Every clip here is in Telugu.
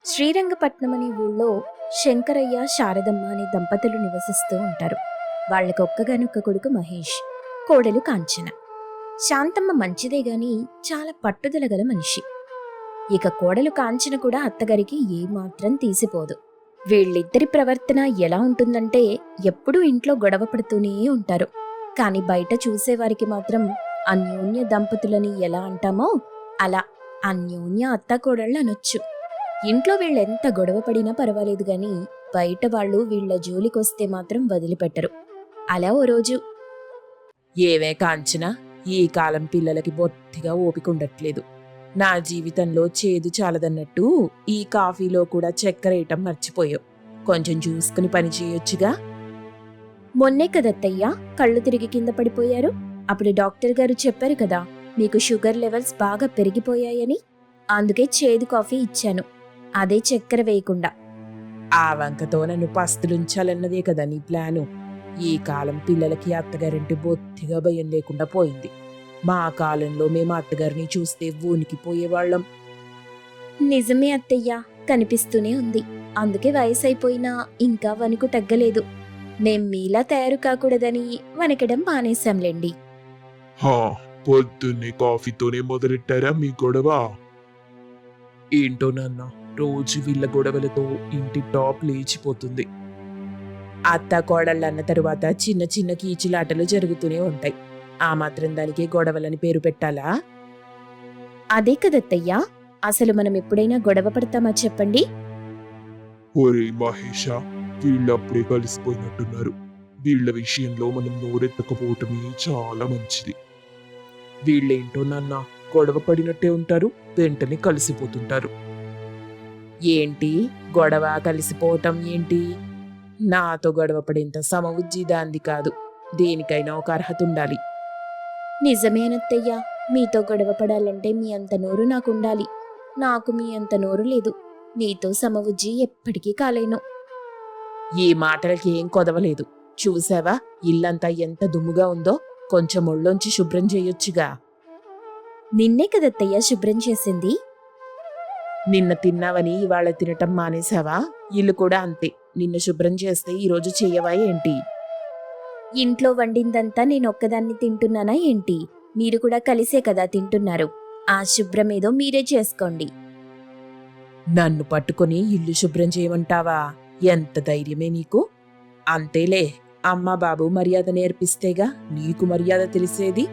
శ్రీరంగపట్నం అనే ఊళ్ళో శంకరయ్య శారదమ్మ అనే దంపతులు నివసిస్తూ ఉంటారు. వాళ్ళకొక్కగానొక్క కొడుకు మహేష్, కోడలు కాంచన. శాంతమ్మ మంచిదే గాని చాలా పట్టుదల గల మనిషి. ఇక కోడలు కాంచన కూడా అత్తగారికి ఏమాత్రం తీసిపోదు. వీళ్ళిద్దరి ప్రవర్తన ఎలా ఉంటుందంటే ఎప్పుడూ ఇంట్లో గొడవ పడుతూనే ఉంటారు. కాని బయట చూసేవారికి మాత్రం అన్యోన్య దంపతులని ఎలా అంటామో అలా అన్యోన్య అత్తాకోడళ్ళు అనొచ్చు. ఇంట్లో వీళ్ళెంత గొడవ పడినా పర్వాలేదు గాని బయట వాళ్ళు వీళ్ళ జోలికొస్తే మాత్రం వదిలిపెట్టరు. అలా ఓ రోజు, ఏవే కాంచనా, ఈ కాలం పిల్లలకి బొత్తిగా ఓపిక ఉండట్లేదు. నా జీవితంలో చేదు చాలదన్నట్టు ఈ కాఫీలో కూడా చక్కెర వేయటం మర్చిపోయావు. కొంచెం చూసుకుని పని చేయొచ్చుగా. మొన్నే కదత్తయ్యా కళ్ళు తిరిగి కింద పడిపోయారు. అప్పుడు డాక్టర్ గారు చెప్పారు కదా, మీకు షుగర్ లెవెల్స్ బాగా పెరిగిపోయాయని. అందుకే చేదు కాఫీ ఇచ్చాను, అదే చక్కెర వేయకుండా. ఆ వంకతో నన్ను పస్తులుంచాలన్నదే కదా నీ ప్లాను. ఈ కాలం పిల్లలకి అత్తగారింటి బొత్తిగా భయం లేకుండా పోయింది. మా కాలంలో మేము అత్తగారిని చూస్తే ఊనికిపోయేవాళ్ళం. నిజమే అత్తయ్యా, కనిపిస్తూనే ఉంది. అందుకే వయసు అయిపోయినా ఇంకా వణుకు తగ్గలేదు. మేం మీలా తయారు కాకూడదని వణకడం మానేశాంలేండి. హా, పొద్దున్నే కాఫీతోనే మొదలెట్టారా మీ గొడవ? ఏంటో నాన్న, రోజు వీళ్ళ గొడవలతో ఇంటి టాప్ లేచిపోతుంది. అత్త కోడళ్ళు అన్న తరువాత చిన్న చిన్న కీచులాటలు జరుగుతూనే ఉంటాయి. ఆ మాత్రం దానికి గొడవలని పేరు పెట్టాలా? అదే కదత్తయ్యా, అసలు మనం ఎప్పుడైనా గొడవ పడతామా చెప్పండి? ఒరే మహేష, వీళ్ళప్పుడే కలిసిపోయినట్టున్నారు. వీళ్ళ విషయంలో మనం నోరెత్తకపోవటమే చాలా మంచిది. వీళ్ళేంటో నాన్న, గొడవ పడినట్టే ఉంటారు, వెంటనే కలిసిపోతుంటారు. ఏంటి గొడవ కలిసిపోవటం ఏంటి? నాతో గొడవ పడేంత సమవుజ్జి దాంది కాదు. దేనికైనా ఒక అర్హత ఉండాలి. నిజమేనత్తయ్యా, మీతో గొడవ పడాలంటే మీ అంత నోరు నాకుండాలి. నాకు మీ అంత నోరు లేదు. నీతో సమవుజ్జి ఎప్పటికీ కాలేను. ఈ మాటలకి ఏం కొదవలేదు. చూసావా ఇల్లంతా ఎంత దుమ్ముగా ఉందో? కొంచెం ఒళ్ళొంచి శుభ్రం చేయొచ్చుగా. నిన్నే కదత్తయ్యా శుభ్రం చేసింది. నిన్న తిన్నావని ఇవాళ తినటం మానేశావా? ఇల్లు కూడా అంతే. నిన్న శుభ్రం చేస్తే ఈరోజు చెయ్యవా ఏంటి? ఇంట్లో వండిందంతా నేనొక్కదాన్ని తింటున్నానా ఏంటి? మీరు కూడా కలిసే కదా తింటున్నారు. ఆ శుభ్రమేదో మీరే చేసుకోండి. నన్ను పట్టుకొని ఇల్లు శుభ్రం చేయమంటావా? ఎంత ధైర్యమే నీకు? అంతేలే, అమ్మా బాబు మర్యాద నేర్పిస్తేగా నీకు మర్యాద తెలిసేది.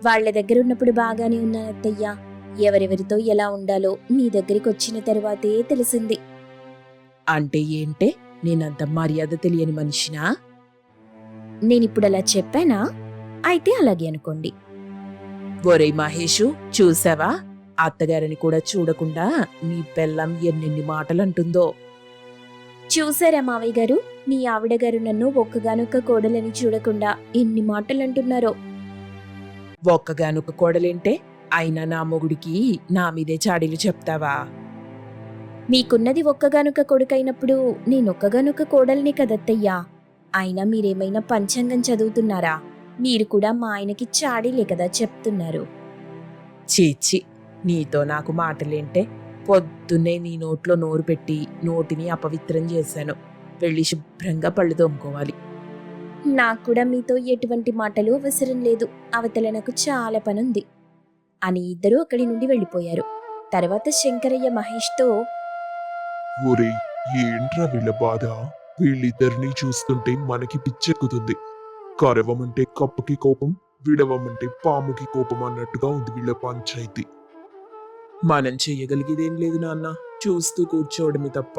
వాళ్ల దగ్గరున్నప్పుడు బాగానే ఉన్నానత్తయ్యా. ఎవరెవరితో ఎలా ఉండాలో మీ దగ్గరికి వచ్చిన తరువాతే తెలిసింది. అంటే ఏంటే, నేనంత మర్యాద తెలియని మనిషినా? నేనిప్పుడు అలా చెప్పానా? అయితే అలాగే అనుకోండి. ఒరేయ్ మహేషు, చూసావా? అత్తగారిని కూడా చూడకుండా నీ పెళ్ళం ఎన్నెన్ని మాటలంటుందో. చూసారా మావయ్య గారు, మీ ఆవిడ గారు నన్ను ఒక్కగానొక్క కోడలని చూడకుండా ఎన్ని మాటలంటున్నారో. ఒక్కగానొక్క కోడలేంటే? అయినా నా మొగుడికి నా మీదే చాడీలు చెప్తావా? మీకున్నది ఒక్కగానొక్క కొడుకైనప్పుడు నేనొక్కగానొక్క కోడల్ని కదత్తయ్యా. అయినా మీరేమైనా పంచాంగం చదువుతున్నారా? మీరు కూడా మా ఆయనకి చాడీలే కదా చెప్తున్నారు. చీచి, నీతో నాకు మాటలేంటే? పొద్దున్నే నీ నోట్లో నోరు పెట్టి నోటిని అపవిత్రం చేశాను. వెళ్ళి శుభ్రంగా పళ్ళు తోముకోవాలి. నాకు కూడా మీతో ఎటువంటి మాటలు అవసరం లేదు. అవతల నాకు చాలా పనుంది అని ఇద్దరూ అక్కడి నుండి వెళ్ళిపోయారు. తర్వాత శంకరయ్య మహేష్తో, ఒరే, ఏంట్రా వీళ్ళ బాధ? వీళ్ళిద్దరినీ చూస్తుంటే మనకి పిచ్చెక్కుతుంది. కరవమంటే కప్పకి కోపం, విడవమంటే పాముకి కోపం అన్నట్టుగా ఉంది వీళ్ళ పంచాయితీ. మనం చెయ్యగలిగేదేం లేదు నాన్న, చూస్తూ కూర్చోవడమే తప్ప.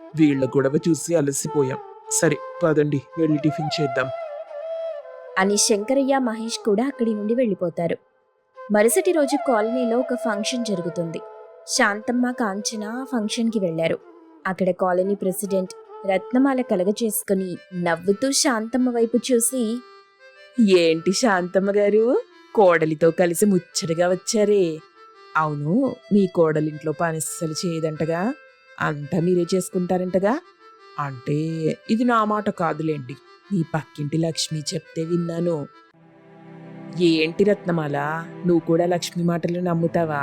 వీళ్ళ గొడవ చూసి అలసిపోయాం. సరే పదండి, వెళ్ళి టిఫిన్ చేద్దాం అని శంకరయ్య మహేష్ కూడా అక్కడి నుండి వెళ్ళిపోతారు. మరుసటి రోజు కాలనీలో ఒక ఫంక్షన్ జరుగుతుంది. శాంతమ్మ కాంచన ఆ ఫంక్షన్కి వెళ్లారు. అక్కడ కాలనీ ప్రెసిడెంట్ రత్నమాల కలగచేసుకుని నవ్వుతూ శాంతమ్మ వైపు చూసి, ఏంటి శాంతమ్మ గారు, కోడలితో కలిసి ముచ్చటగా వచ్చారే? అవును, మీ కోడలింట్లో పని అస్సలు చేయదంటగా, అంతా మీరే చేసుకుంటారంటగా. అంటే ఇది నా మాట కాదులేండి, మీ పక్కింటి లక్ష్మి చెప్తే విన్నాను. ఏంటి రత్నమాల, నువ్వు కూడా లక్ష్మి మాటలు నమ్ముతావా?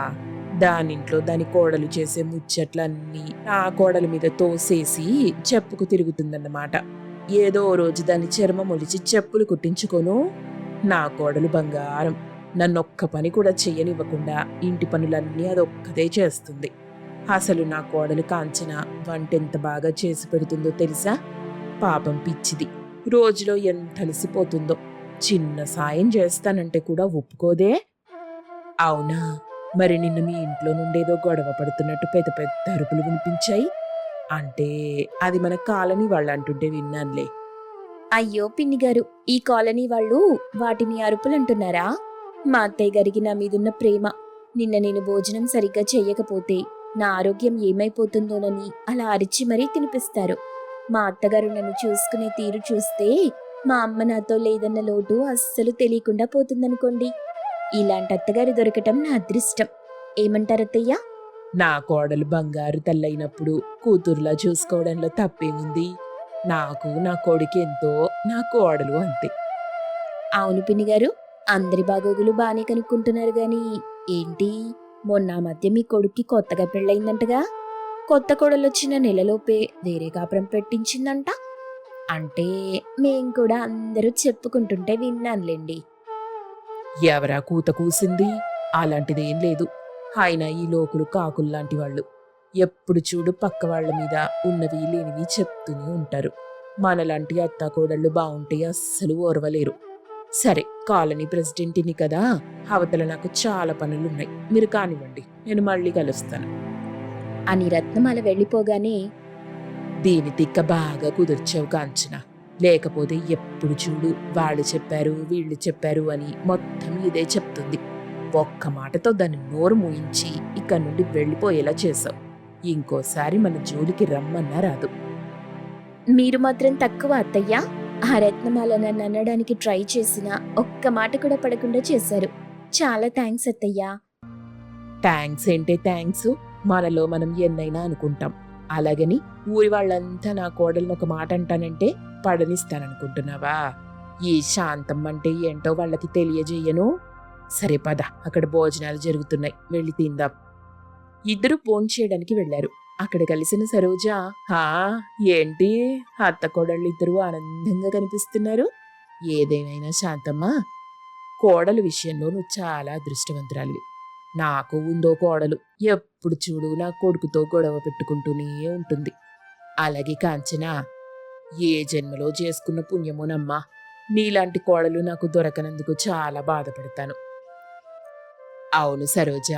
దానింట్లో దాని కోడలు చేసే ముచ్చట్లన్నీ నా కోడలి మీద తోసేసి చెప్పుకు తిరుగుతుందన్నమాట. ఏదో ఓ రోజు దాని చర్మం ఒలిచి చెప్పులు కుట్టించుకోను. నా కోడలు బంగారం. నన్నొక్క పని కూడా చెయ్యనివ్వకుండా ఇంటి పనులన్నీ అదొక్కదే చేస్తుంది. అసలు నా కోడలు కాంచన వంటెంత బాగా చేసి పెడుతుందో తెలుసా? పాపం పిచ్చిది. రోజులో ఎంత అలసిపోతుందో. చిన్న సాయం చేస్తానంటే కూడా ఒప్పుకోదే. అవునా? మరి నిన్న మీ ఇంట్లో నుండేదో గొడవ పడుతున్నట్టు పెద్ద పెద్ద అరుపులు వినిపించాయి. అంటే అది మన కాలనీ వాళ్ళు అంటుంటే విన్నానులే. అయ్యో పిన్ని గారు, ఈ కాలనీ వాళ్ళు వాటిని అరుపులంటున్నారా? మా అత్తయ్య గారికి నా మీదున్న ప్రేమ. నిన్న నేను భోజనం సరిగ్గా చెయ్యకపోతే నా ఆరోగ్యం ఏమైపోతుందోనని అలా అరిచి మరీ తినిపిస్తారు. మా అత్తగారు నన్ను చూసుకునే తీరు చూస్తే మా అమ్మ నాతో లేదన్న లోటు అస్సలు తెలియకుండా పోతుందనుకోండి. ఇలాంటి అత్తగారు దొరకటం నా అదృష్టం. ఏమంటారత్తయ్య? నా కోడలు బంగారు తల్లైనప్పుడు కూతురులా చూసుకోవడంలో తప్పేముంది? నాకు నా కొడుకు ఎంతో, నా కోడలు అంతే. అవును పిన్ని గారు, అందరి బాగోగులు బానే కనుక్కుంటున్నారు గాని ఏంటి, మొన్న ఆ మధ్య మీ కొడుక్కి కొత్తగా పెళ్ళయిందంటగా? కొత్త కోడలొచ్చిన నెలలోపే వేరే కాపురం పెట్టించిందంట. అంటే మేం కూడా అందరూ చెప్పుకుంటుంటే విన్నానులేండి. ఎవరా కూత కూసింది? అలాంటిదేం లేదు. ఆయన ఈ లోకులు కాకుల్లాంటి వాళ్ళు. ఎప్పుడు చూడు పక్క వాళ్ళ మీద ఉన్నవి లేనివి చెప్తూనే ఉంటారు. మనలాంటి అత్తాకోడళ్ళు బావుంటే అస్సలు ఓర్వలేరు. సరే, కాలనీ ప్రెసిడెంట్ని కదా, అవతల నాకు చాలా పనులున్నాయి. మీరు కానివ్వండి, నేను మళ్ళీ కలుస్తాను అని రత్నమాల వెళ్ళిపోగానే, దీని తిక్క బాగా కుదిర్చావు కాంచన. లేకపోతే ఎప్పుడు చూడు వాళ్ళు చెప్పారు వీళ్ళు చెప్పారు అని మొత్తం ఇదే చెప్తుంది. ఒక్క మాటతో దాన్ని నోరు మూయించి ఇక్కడి నుండి వెళ్ళిపోయేలా చేశావు. ఇంకోసారి మన జోలికి రమ్మన్నా రాదు. మీరు మాత్రం తక్కువ అత్తయ్య. ఆ రత్నమాల నన్ను అనడానికి ట్రై చేసినా ఒక్క మాట కూడా పడకుండా చేశారు. చాలా థ్యాంక్స్ అత్తయ్య. థ్యాంక్స్ ఏంటే థ్యాంక్స్? మనలో మనం ఎన్నైనా అనుకుంటాం. అలాగని ఊరి వాళ్ళంతా నా కోడలను ఒక మాట అంటానంటే పడనిస్తాననుకుంటున్నావా? ఈ శాంతం అంటే ఏంటో వాళ్ళకి తెలియజేయను. సరే పద, అక్కడ భోజనాలు జరుగుతున్నాయి, వెళ్ళి తిందాం. ఇద్దరు భోంచేయడానికి వెళ్లారు. అక్కడ కలిసిన సరోజ, హా ఏంటి అత్త కోడళ్ళిద్దరూ ఆనందంగా కనిపిస్తున్నారు? ఏదేమైనా శాంతమ్మ, కోడల విషయంలో నువ్వు చాలా అదృష్టవంతురాలివి. నాకు ఉందో కోడలు, ఎప్పుడు చూడు నా కొడుకుతో గొడవ పెట్టుకుంటూనే ఉంటుంది. అలాగే కాంచన, ఏ జన్మలో చేసుకున్న పుణ్యమోనమ్మా, నీలాంటి కోడలు నాకు దొరకనందుకు చాలా బాధపడతాను. అవును సరోజ,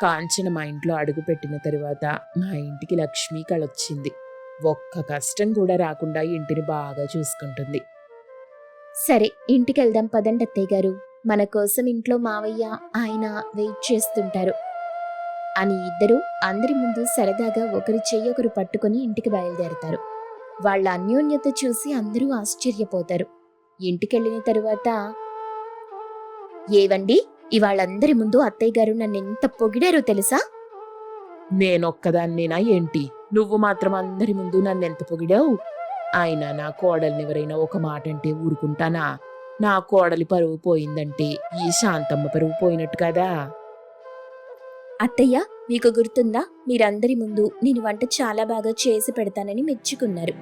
కాంచన మా ఇంట్లో అడుగు పెట్టిన తరువాత మా ఇంటికి లక్ష్మీ కళొచ్చింది. ఒక్క కష్టం కూడా రాకుండా ఇంటిని బాగా చూసుకుంటుంది. సరే, ఇంటికెళ్దాం పదండి అత్తయ్య గారు. మన కోసం ఇంట్లో మావయ్య ఆయన వెయిట్ చేస్తుంటారు అని ఇద్దరు అందరి ముందు సరదాగా ఒకరి చెయ్యి ఒకరు పట్టుకుని ఇంటికి బయలుదేరతారు. వాళ్ళ అన్యోన్యత చూసి అందరూ ఆశ్చర్యపోతారు. ఇంటికెళ్ళిన తరువాత, ఏవండి, ఇవాళ్ళందరి ముందు అత్తయ్య గారు నన్నెంత పొగిడారో తెలుసా? నేనొక్కదాన్నేనా ఏంటి? నువ్వు మాత్రం అందరి ముందు నన్నెంత పొగిడావు? అయినా నా కోడల్నెవరైనా ఒక మాట అంటే ఊరుకుంటానా? నా కోడలి పరువు పోయిందంటే ఈ శాంతమ్మ పరువు పోయినట్టు కదా. అత్తయ్య, మీకు గుర్తుందా, మీరందరి ముందు నేను వంట చాలా బాగా చేసి పెడతానని మెచ్చుకున్నారు.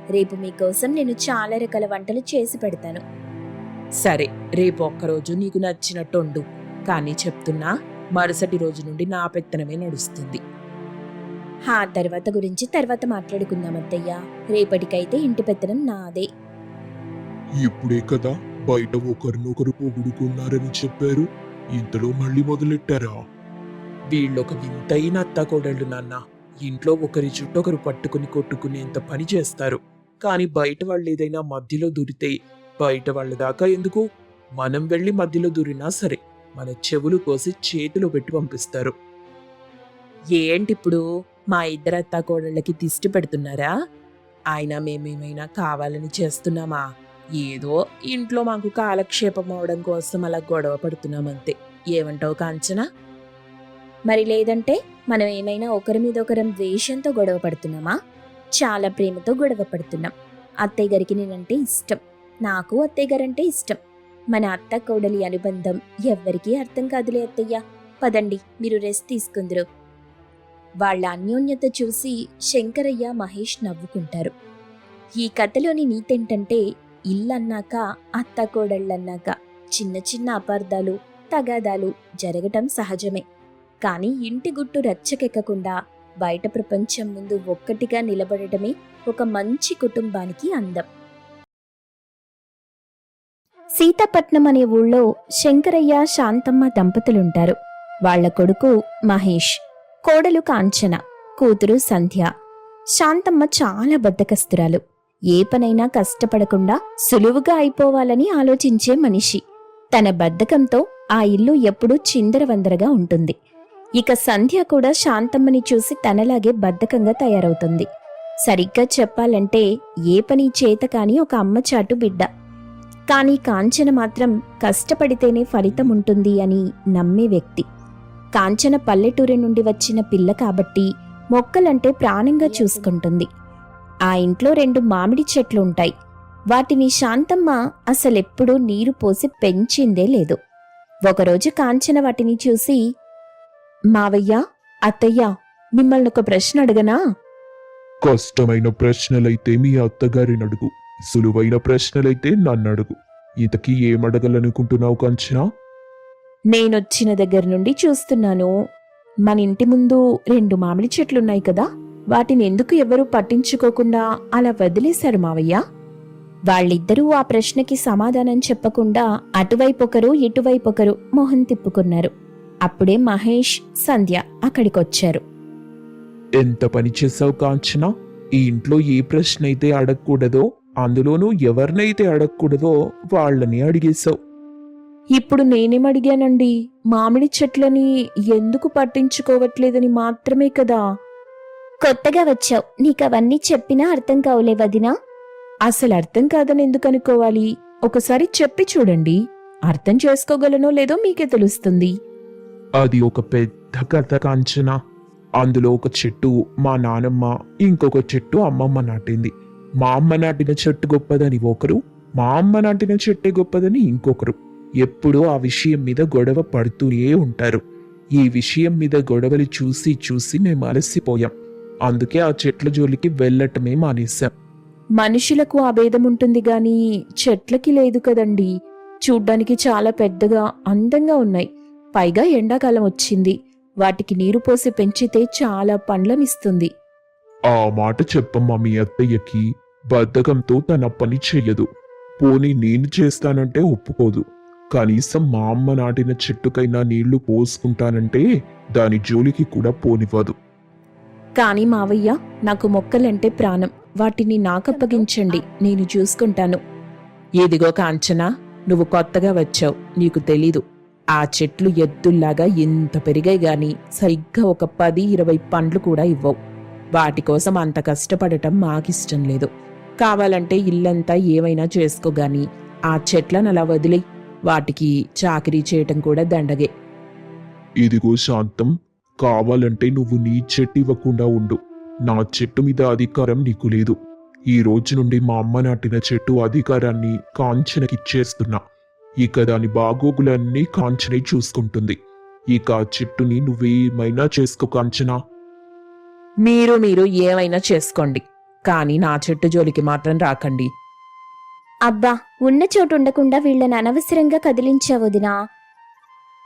రేపు మీకోసం నేను చాలా రకాల వంటలు చేసి పెడతాను. సరే, రేపు ఒక్కరోజు నీకు నచ్చినట్టు వండు. కానీ చెప్తున్నా, మరుసటి రోజు నుండి నా పెత్తనమే నడుస్తుంది. ఆ తర్వాత గురించి తర్వాత మాట్లాడుకుందాం అత్తయ్య. రేపటికైతే ఇంటి పెత్తనం నాదే. ఇప్పుడే కదా బయట ఒకరినొకరు పొగుడుకున్నారని చెప్పారు, ఇంతలో మళ్ళీ మొదలెట్టారా? వీళ్ళొక వింతైన అత్తాకోడళ్ళు నాన్న. ఇంట్లో ఒకరి చుట్టూ ఒకరు పట్టుకుని కొట్టుకునేంత పని చేస్తారు. కాని బయట వాళ్ళు ఏదైనా మధ్యలో దూరితే బయట వాళ్ళ దాకా ఎందుకు, మనం వెళ్ళి మధ్యలో దూరినా సరే మన చెవులు కోసి చేతిలో పెట్టి పంపిస్తారు. ఏంటిప్పుడు మా ఇద్దరు అత్తాకోడళ్ళకి దిష్టి పెడుతున్నారా? ఆయన మేమేమైనా కావాలని చేస్తున్నామా? ఏదో ఇంట్లో మాకు కాలక్షేపం అవడం కోసం అలా గొడవ పడుతున్నామంతే. ఏమంటావు కాంచనా? మరి లేదంటే మనం ఏమైనా ఒకరి మీద ఒకరం ద్వేషంతో గొడవ పడుతున్నామా? చాలా ప్రేమతో గొడవ పడుతున్నాం. అత్తయ్య గారికి నేనంటే ఇష్టం, నాకు అత్తయ్య గారంటే ఇష్టం. మన అత్త కోడలి అనుబంధం ఎవ్వరికీ అర్థం కాదులే అత్తయ్య. పదండి మీరు రెస్ట్ తీసుకుందరు. వాళ్ళ అన్యోన్యత చూసి శంకరయ్య మహేష్ నవ్వుకుంటారు. ఈ కథలోని నీతేంటంటే ఇల్లన్నాక అత్తాకోడళ్ళన్నాక చిన్న చిన్న అపార్థాలు తగాదాలు జరగటం సహజమే. కానీ ఇంటి గుట్టు రచ్చకెక్కకుండా బయట ప్రపంచం ముందు ఒక్కటిగా నిలబడటమే ఒక మంచి కుటుంబానికి అందం. సీతాపట్నం అనే ఊళ్ళో శంకరయ్య శాంతమ్మ దంపతులుంటారు. వాళ్ల కొడుకు మహేష్, కోడలు కాంచన, కూతురు సంధ్య. శాంతమ్మ చాలా బద్ధకస్తురాలు. ఏ పనైనా కష్టపడకుండా సులువుగా అయిపోవాలని ఆలోచించే మనిషి. తన బద్ధకంతో ఆ ఇల్లు ఎప్పుడూ చిందరవందరగా ఉంటుంది. ఇక సంధ్య కూడా శాంతమ్మని చూసి తనలాగే బద్ధకంగా తయారవుతుంది. సరిగ్గా చెప్పాలంటే ఏ పని చేతకాని ఒక అమ్మచాటు బిడ్డ. కానీ కాంచన మాత్రం కష్టపడితేనే ఫలితం ఉంటుంది అని నమ్మే వ్యక్తి. కాంచన పల్లెటూరి నుండి వచ్చిన పిల్ల కాబట్టి మొక్కలంటే ప్రాణంగా చూసుకుంటుంది. ఆ ఇంట్లో 2 మామిడి చెట్లు ఉంటాయి. వాటిని శాంతమ్మ అసలెప్పుడూ నీరు పోసి పెంచిందే లేదు. ఒకరోజు కాంచన వాటిని చూసి, మావయ్య, అత్తయ్య, మిమ్మల్ని ఒక ప్రశ్న అడగనా? కష్టమైన ప్రశ్నలైతే మీ అత్తగారిని అడుగు, సులువైన ప్రశ్నలైతే నన్ను అడుగు. ఇంతకీ ఏమడగలనుకుంటున్నావు కాంచనా? నేనొచ్చిన దగ్గర నుండి చూస్తున్నాను. మన ఇంటి ముందు 2 మామిడి చెట్లున్నాయి కదా, వాటిని ఎందుకు ఎవరూ పట్టించుకోకుండా అలా వదిలేశారు మావయ్య? వాళ్ళిద్దరూ ఆ ప్రశ్నకి సమాధానం చెప్పకుండా అటువైపొకరు ఇటువైపొకరు మొహం తిప్పుకున్నారు. అప్పుడే మహేష్, సంధ్య అక్కడికొచ్చారు. ఎంత పని చేసావు కాంచనా? ఈ ఇంట్లో ఏ ప్రశ్న అయితే అడగకూడదో, అందులోనూ ఎవరినైతే అడగకూడదో వాళ్ళని అడిగేశావు. ఇప్పుడు నేనేమడిగానండి? మామిడి చెట్లని ఎందుకు పట్టించుకోవట్లేదని మాత్రమే కదా. కొత్తగా వచ్చావు, నీకవన్నీ చెప్పినా అర్థం కావులే వదినా. అసలు అర్థం కాదని ఎందుకు అనుకోవాలి? ఒకసారి చెప్పి చూడండి, అర్థం చేసుకోగలనో లేదో మీకే తెలుస్తుంది. అది ఒక పెద్ద కథ కాంచనా. అందులో ఒక చెట్టు మా నానమ్మ, ఇంకొక చెట్టు అమ్మమ్మ నాటింది. మా అమ్మ నాటిన చెట్టు గొప్పదని ఒకరు, మా అమ్మ నాటిన చెట్టే గొప్పదని ఇంకొకరు. ఎప్పుడూ ఆ విషయం మీద గొడవ పడుతూనే ఉంటారు. ఈ విషయం మీద గొడవలు చూసి చూసి మేము అలసిపోయాం. అందుకే ఆ చెట్ల జోలికి వెళ్ళటమే మానేశాం. మనుషులకు ఆ భేదం ఉంటుంది గాని చెట్లకి లేదు కదండి. చూడ్డానికి చాలా పెద్దగా అందంగా ఉన్నాయి. పైగా ఎండాకాలం వచ్చింది. వాటికి నీరు పోసి పెంచితే చాలా పండ్లనిస్తుంది. ఆ మాట చెప్పమ్మా మీ అత్తయ్యకి. బద్ధకంతో తన పని చెయ్యదు. పోనీ నేను చేస్తానంటే ఒప్పుకోదు. కనీసం మా అమ్మ నాటిన చెట్టుకైనా నీళ్లు పోసుకుంటానంటే దాని జోలికి కూడా పోనివ్వదు. కానీ మావయ్య, నాకు మొక్కలంటే ప్రాణం. వాటిని నాకప్పగించండి, నేను చూసుకుంటాను. ఇదిగో కాంచనా, నువ్వు కొత్తగా వచ్చావు, నీకు తెలీదు. ఆ చెట్లు ఎద్దుల్లాగా ఎంత పెరిగాయి గాని సరిగ్గా ఒక 10-20 పండ్లు కూడా ఇవ్వవు. వాటి కోసం అంత కష్టపడటం మాకిష్టం లేదు. కావాలంటే ఇల్లంతా ఏమైనా చేసుకోగాని ఆ చెట్లను అలా వదిలే. వాటికి చాకిరీ చేయటం కూడా దండగే. ఇదిగో శాంతం, కావాలంటే నువ్వు నీ చెట్టు ఇవ్వకుండా ఉండు. నా చెట్టు మీద అధికారం నీకు లేదు. ఈ రోజు నుండి మా అమ్మ నాటిన చెట్టు అధికారాన్ని కాంచనకిచ్చేస్తున్నా. ఇక దాని బాగోగులన్నీ కాంచనే చూసుకుంటుంది. ఇక ఆ చెట్టుని నువ్వేమైనా చేసుకో కాంచనా. మీరు ఏమైనా చేసుకోండి, కానీ నా చెట్టు జోలికి మాత్రం రాకండి. అబ్బా, ఉన్న చోటు ఉండకుండా వీళ్ళని అనవసరంగా కదిలించావదినా.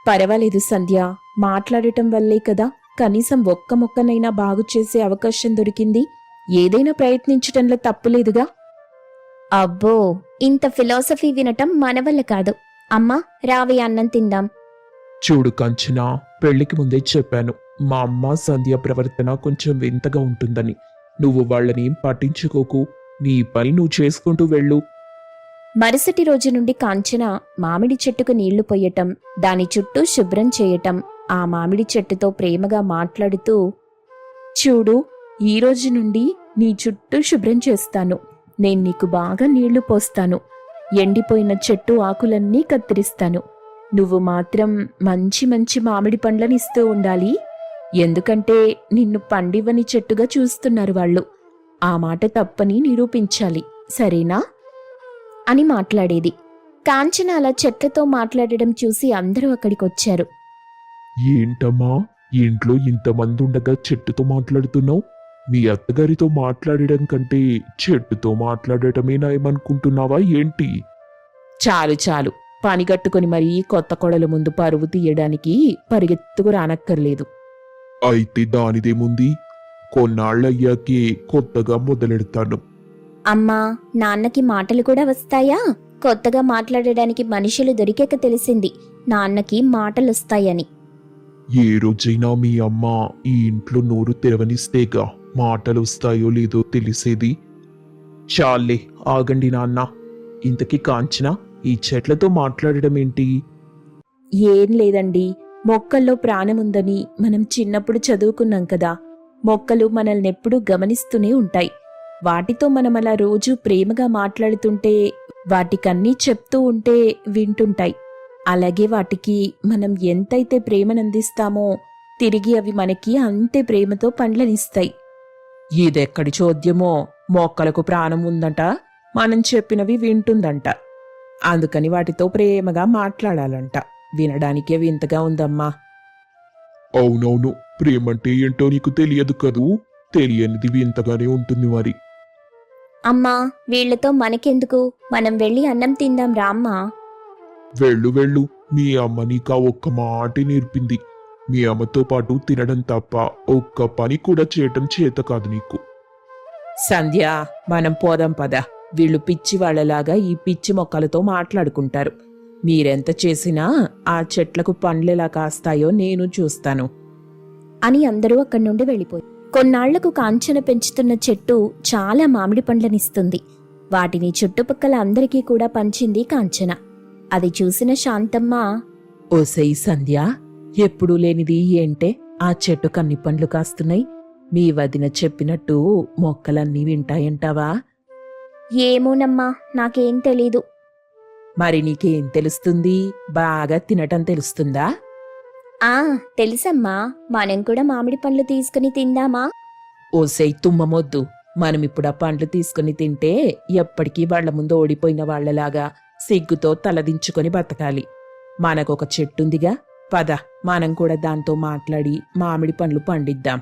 పర్వాలేదు సంధ్య, మాట్లాడటం వల్లే కదా కనీసం ఒక్క మొక్కనైనా బాగు చేసే అవకాశం దొరికింది. ఏదైనా ప్రయత్నించటంలో తప్పులేదుగా. అబ్బో, ఇంత ఫిలాసఫీ వినటం మన వల్ల కాదు. అమ్మా, రావే అన్నం తిందాం. చూడు కాంచనా, పెళ్లికి ముందే చెప్పాను మా అమ్మ సంధ్య ప్రవర్తన కొంచెం వింతగా ఉంటుందని. నువ్వు వాళ్ళని పట్టించుకోకు. నీ పని నువ్వు చేసుకుంటూ వెళ్ళు. మరుసటి రోజు నుండి కాంచన మామిడి చెట్టుకు నీళ్లు పొయ్యటం, దాని చుట్టూ శుభ్రం చేయటం, ఆ మామిడి చెట్టుతో ప్రేమగా మాట్లాడుతూ, చూడు, ఈ రోజు నుండి నీ చుట్టూ శుభ్రం చేస్తాను. నేను నీకు బాగా నీళ్లు పోస్తాను. ఎండిపోయిన చెట్టు ఆకులన్నీ కత్తిరిస్తాను. నువ్వు మాత్రం మంచి మంచి మామిడి పండ్లనిస్తూ ఉండాలి. ఎందుకంటే నిన్ను పండివ్వని చెట్టుగా చూస్తున్నారు వాళ్ళు. ఆ మాట తప్పని నిరూపించాలి, సరేనా అని మాట్లాడేది. కాంచన అలా చెట్లతో మాట్లాడడం చూసి అందరూ అక్కడికొచ్చారు. ఏంటమ్మా, ఇంట్లో ఇంతమంది ఉండగా చెట్టుతో మాట్లాడుతున్నావు? మీ అత్తగారితో మాట్లాడడం కంటే చెట్టుతో మాట్లాడటమే నయమనుకుంటున్నావా ఏంటి? చాలు చాలు, పని కట్టుకుని మరీ కొత్త కోడల ముందు పరువు తీయడానికి పరిగెత్తుకు రానక్కర్లేదు. అయితే దానిదేముంది, కొన్నాళ్ళయ్యాకే కొత్తగా మొదలెడతాను. అమ్మా, నాన్నకి మాటలు కూడా వస్తాయా? కొత్తగా మాట్లాడడానికి మనుషులు దొరికాక తెలిసింది నాన్నకి మాటలొస్తాయని. ఏ రోజైనా మీ అమ్మ ఈ ఇంట్లో నోరు తెరవనిస్తేగా మాటలు వస్తాయో లేదో తెలిసేది. చాలే, ఆగండి నాన్న. ఇంతకీ కాంచన ఈ చెట్లతో మాట్లాడడం ఏంటి? ఏం లేదండి, మొక్కల్లో ప్రాణముందని మనం చిన్నప్పుడు చదువుకున్నాం కదా. మొక్కలు మనల్నెప్పుడూ గమనిస్తూనే ఉంటాయి. వాటితో మనం అలా రోజూ ప్రేమగా మాట్లాడుతుంటే, వాటికన్నీ చెప్తూ ఉంటే వింటుంటాయి. అలాగే వాటికి మనం ఎంతైతే ప్రేమనందిస్తామో తిరిగి అవి మనకి అంతే ప్రేమతో పండ్లనిస్తాయి. ఇదెక్కడి చోద్యమో, మొక్కలకు ప్రాణం ఉందంట, మనం చెప్పినవి వింటుందంట. అందుకని వాటితో ప్రేమగా మాట్లాడాలంట. వినడానికే వింతగా ఉందమ్మా. అవునవును, ప్రేమంటే ఏంటో నీకు తెలియదు కదూ. తెలియనిది వింతగానే ఉంటుంది మరి. అమ్మా, వీళ్లతో మనకెందుకు, మనం వెళ్ళి అన్నం తిందాం రామ్మా. వెళ్ళు వెళ్ళు, మీ అమ్మ నీకా ఒక్క మాట నేర్పింది. మీ అమ్మతో పాటు తినడం తప్ప ఒక్క పని కూడా చేయటం చేత కాదు నీకు. సంధ్య, మనం పోదాం పద. వీళ్ళు పిచ్చి వాళ్ళలాగా ఈ పిచ్చి మొక్కలతో మాట్లాడుకుంటారు. మీరెంత చేసినా ఆ చెట్లకు పండ్లెలా కాస్తాయో నేను చూస్తాను అని అందరూ అక్కడి నుండి వెళ్ళిపోయి. కొన్నాళ్లకు కాంచన పెంచుతున్న చెట్టు చాలా మామిడి పండ్లనిస్తుంది. వాటిని చుట్టుపక్కల అందరికీ కూడా పంచింది కాంచన. అది చూసిన శాంతమ్మ, ఓసై సంధ్య, ఎప్పుడూ లేనిది ఏంటే ఆ చెట్టు కన్ని పండ్లు కాస్తున్నాయి? మీ వదిన చెప్పినట్టు మొక్కలన్నీ వింటాయంటావా? ఏమోనమ్మా, నాకేం తెలీదు. మరి నీకేం తెలుస్తుంది? బాగా తినటం తెలుస్తుందా? ఆ తెలుసమ్మా, మనం కూడా మామిడి పండ్లు తీసుకుని తిందామా? ఓసై తుమ్మమొద్దు. మనమిప్పుడు ఆ పండ్లు తీసుకుని తింటే ఎప్పటికీ వాళ్ల ముందు ఓడిపోయిన వాళ్లలాగా సిగ్గుతో తలదించుకొని బతకాలి. మనకొక చెట్టుందిగా, పద మనం కూడా దాంతో మాట్లాడి మామిడి పండ్లు పండిద్దాం.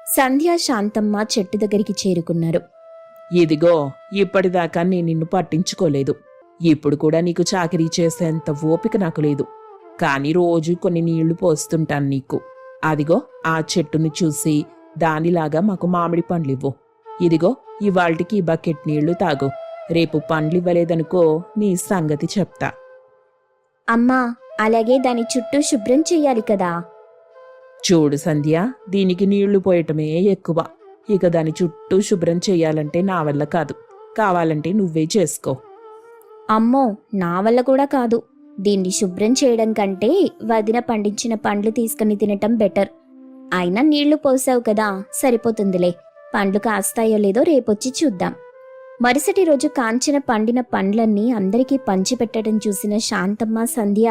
సంధ్య శాంతమ్మ చెట్టు దగ్గరికి చేరుకున్నారు. ఇదిగో, ఇప్పటిదాకా నేను నిన్ను పట్టించుకోలేదు. ఇప్పుడు కూడా నీకు చాకిరీ చేసేంత ఓపిక నాకు లేదు. కాని రోజు కొన్ని నీళ్లు పోస్తుంటాను నీకు. అదిగో ఆ చెట్టుని చూసి దానిలాగా మాకు మామిడి పండ్లివ్వు. ఇదిగో ఇవాళ్టికి బకెట్ నీళ్లు తాగు. రేపు పండ్లివ్వలేదనుకో నీ సంగతి చెప్తా. అమ్మా, అలాగే దాని చుట్టూ శుభ్రం చెయ్యాలి కదా. చూడు సంధ్య, దీనికి నీళ్లు పోయటమే ఎక్కువ. ఇక దాని చుట్టూ శుభ్రం చెయ్యాలంటే నా వల్ల కాదు. కావాలంటే నువ్వే చేసుకో. అమ్మో, నా వల్ల కూడా కాదు. దీన్ని శుభ్రం చేయడం కంటే వదిన పండించిన పండ్లు తీసుకుని తినటం బెటర్. అయినా నీళ్లు పోసావు కదా, సరిపోతుందిలే. పండ్లు కాస్తాయో లేదో రేపొచ్చి చూద్దాం. మరుసటి రోజు కాంచన పండిన పండ్లన్నీ అందరికీ పంచిపెట్టడం చూసిన శాంతమ్మ, సంధ్య,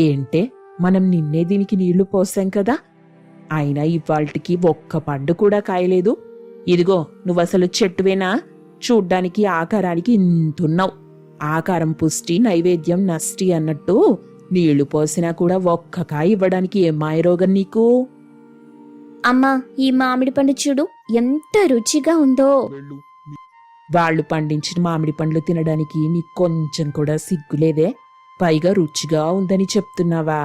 ఏంటే, మనం నిన్నే దీనికి నీళ్లు పోసాం కదా, అయినా ఇవాళ్టికి ఒక్క పండు కూడా కాయలేదు. ఇదిగో నువ్వసలు చెట్టువేనా? చూడ్డానికి ఆకారానికి ఇంతున్నావు. ఆకారం పుష్టి, నైవేద్యం నష్టి అన్నట్టు నీళ్లు పోసినా కూడా ఒక్క కాయ ఇవ్వడానికి ఏం మాయరోగం నీకు? అమ్మా, ఈ మామిడి పండు చూడు ఎంత రుచిగా ఉందో. వెళ్ళు. వాళ్ళు పండించిన మామిడి పండ్లు తినడానికి నీకు కొంచెం కూడా సిగ్గులేదే? పైగా రుచిగా ఉందని చెప్తున్నావా?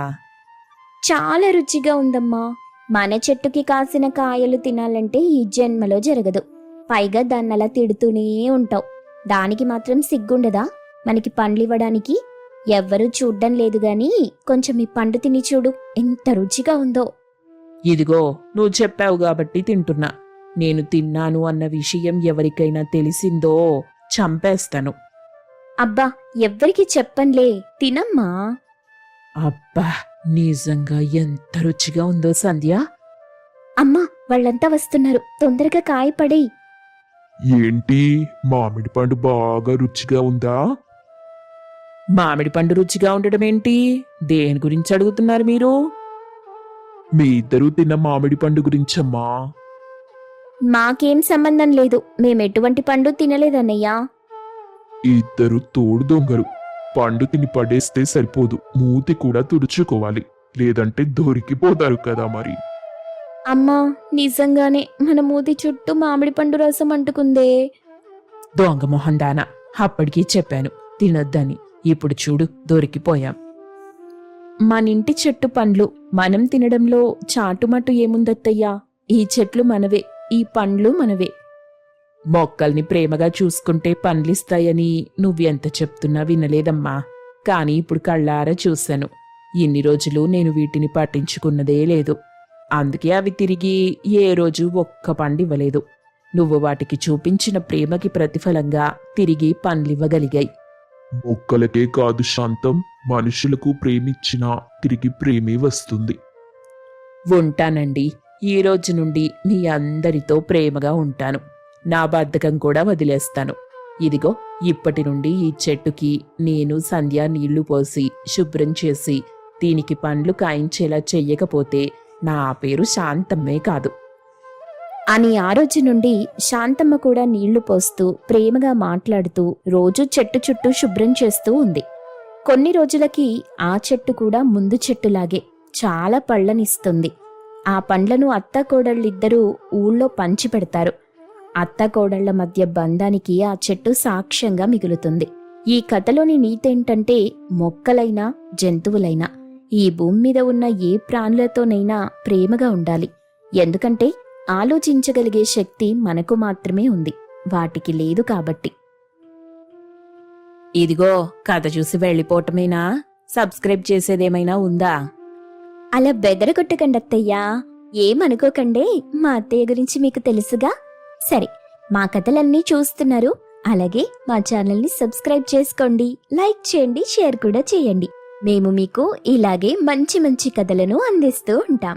చాలా రుచిగా ఉందమ్మా. మన చెట్టుకి కాసిన కాయలు తినాలంటే ఈ జన్మలో జరగదు. పైగా దాన్నలా తిడుతూనే ఉంటావు. దానికి మాత్రం సిగ్గుండదా మనకి పండ్లివ్వడానికి? ఎవ్వరూ చూడ్డం లేదు గాని కొంచెం ఈ పండు తిని చూడు ఎంత రుచిగా ఉందో. ఇదిగో నువ్వు చెప్పావు కాబట్టి తింటున్నా. నేను తిన్నాను అన్న విషయం ఎవరికైనా తెలిసిందో చంపేస్తాను. అబ్బా, ఎవ్వరికి చెప్పన్లే, తినమ్మా. అబ్బా, నిజంగా ఎంత రుచిగా ఉందో సంధ్య. అమ్మా, వాళ్ళంతా వస్తున్నారు, తొందరగా కాయ పడేయ్. ఏంటి, మామిడి పండు బాగా రుచిగా ఉందా? మామిడి పండు రుచిగా ఉండడం ఏంటి? దేని గురించి అడుగుతున్నారు మీరు? మీ ఇద్దరూ తిన్న మామిడి పండు గురించమ్మా. మాకేం సంబంధం లేదు, మేమెటువంటి పండు తినలేదన్నయ్యా. ఇద్దరు తోడు దొంగలు. పండు తిని పడేస్తే సరిపోదు, మూతి కూడా తుడుచుకోవాలి. లేదంటే దొరికిపోతారు కదా మరి. అమ్మా, నిజంగానే మన మూతి చుట్టూ మామిడి పండు రసం అంటుకుందే. దొంగ మొహం దానా, అప్పటికీ చెప్పాను తినొద్దని. ఇప్పుడు చూడు దొరికిపోయాం. మనింటి చెట్టు పండ్లు మనం తినడంలో చాటుమాటు ఏముందత్తయ్యా? ఈ చెట్లు మనవే, ఈ పండ్లు మనవే. మొక్కల్ని ప్రేమగా చూసుకుంటే పండ్లిస్తాయని నువ్వెంత చెప్తున్నా వినలేదమ్మా. కాని ఇప్పుడు కళ్ళారా చూశాను. ఇన్ని రోజులు నేను వీటిని పట్టించుకున్నదే లేదు. అందుకే అవి తిరిగి ఏ రోజు ఒక్క పండివ్వలేదు. నువ్వు వాటికి చూపించిన ప్రేమకి ప్రతిఫలంగా తిరిగి పండ్లివ్వగలిగాయి. మొక్కలకే కాదు శాంతం, మనుషులకు ప్రేమిచ్చినా తిరిగి ప్రేమే వస్తుంది. ఉంటానండి. ఈ రోజు నుండి మీ అందరితో ప్రేమగా ఉంటాను. నా బద్ధకం కూడా వదిలేస్తాను. ఇదిగో ఇప్పటి నుండి ఈ చెట్టుకి నేను సంధ్య నీళ్లు పోసి శుభ్రం చేసి దీనికి పండ్లు కాయించేలా చెయ్యకపోతే నా పేరు శాంతమ్మే కాదు అని ఆ రోజు నుండి శాంతమ్మ కూడా నీళ్లు పోస్తూ ప్రేమగా మాట్లాడుతూ రోజూ చెట్టు చుట్టూ శుభ్రం చేస్తూ ఉంది. కొన్ని రోజులకి ఆ చెట్టు కూడా ముందు చెట్టులాగే చాలా పళ్ళనిస్తుంది. ఆ పండ్లను అత్తాకోడళ్ళిద్దరూ ఊళ్ళో పంచిపెడతారు. అత్తాకోడళ్ల మధ్య బంధానికి ఆ చెట్టు సాక్ష్యంగా మిగులుతుంది. ఈ కథలోని నీతేంటంటే, మొక్కలైనా జంతువులైనా ఈ భూమి మీద ఉన్న ఏ ప్రాణులతోనైనా ప్రేమగా ఉండాలి. ఎందుకంటే ఆలోచించగలిగే శక్తి మనకు మాత్రమే ఉంది, వాటికి లేదు కాబట్టి. ఇదిగో కథ చూసి వెళ్ళిపోవటమేనా? సబ్స్క్రైబ్ చేసేదేమైనా ఉందా? అలా బెదరగొట్టకండి అత్తయ్యా, ఏమనుకోకండే. మా అత్తయ్య గురించి మీకు తెలుసుగా. సరే, మా కథలన్నీ చూస్తున్నారు, అలాగే మా ఛానల్ని సబ్స్క్రైబ్ చేసుకోండి, లైక్ చేయండి, షేర్ కూడా చేయండి. మేము మీకు ఇలాగే మంచి మంచి కథలను అందిస్తూ ఉంటాం.